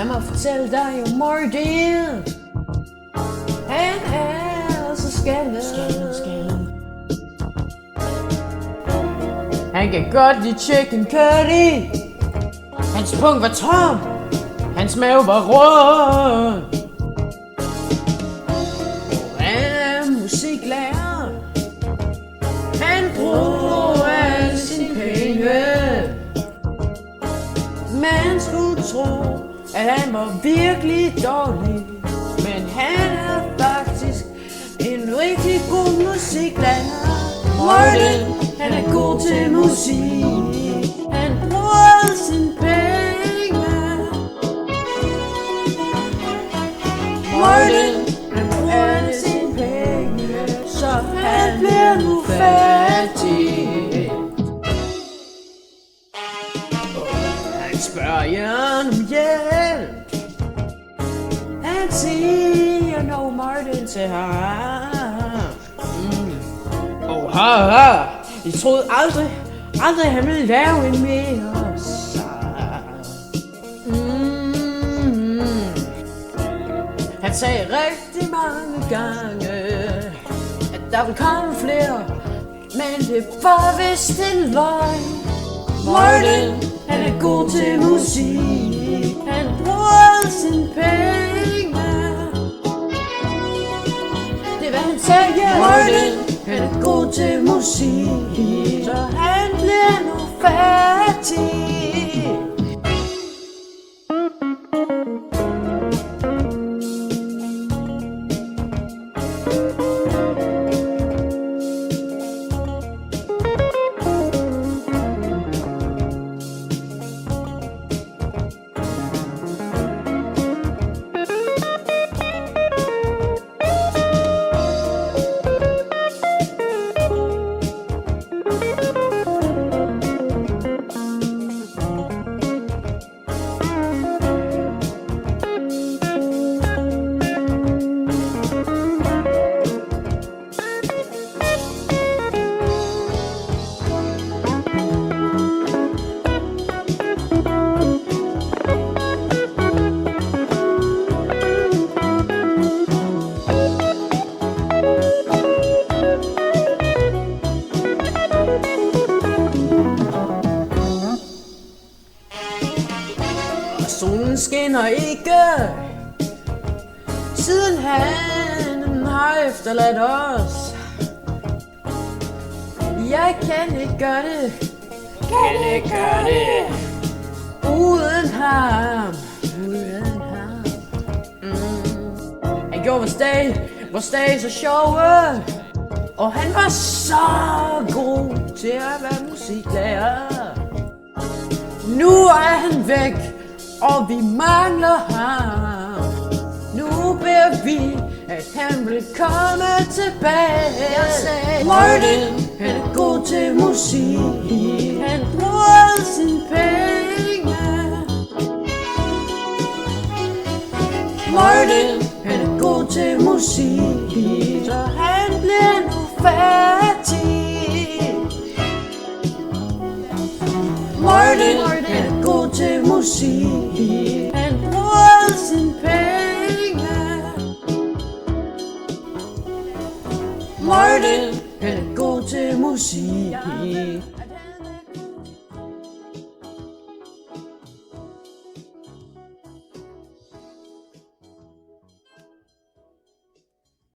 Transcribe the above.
lad mig fortælle dig om Martin. Han er så skaldet. Han kan godt lide chicken curry. Hans pung var tom. Hans mave var rund. Han er musiklærer. Han bruger alle sine penge. Man skulle tro, at han var virkelig dårlig, men han er faktisk en rigtig god musiklærer. Martin, han er god til musik. Han bruger alle sine penge. Martin, han bruger alle sine penge, så han bliver nu fattig. Han spørger Jørgen om hjælp. Han siger no Martin til ham. Jeg troede aldrig han ville lave en mere sang. Han sagde rigtig mange gange, at der ville komme flere, men det var vist en løgn. Martin, han er god til musik. Han bruger alle sine penge. Det er hvad han sagde. Martin, han er god til musik, så han bliver nu fattig. Solen skinner ikke, siden han har efterladt os. Jeg kan ikke gøre det, uden ham. Han gjorde vores dag så sjove, og han var så god til at være musiklærer. Nu er han væk, og vi mangler ham. Nu beder vi, at han vil komme tilbage. Jeg sagde, Martin, han er god til musik. Han bruger alle sine penge. Martin, han er god til musik, så han bliver nu fattig. Martin, han er god til musik. Han bruger alle sine penge. Martin, han er god til musik.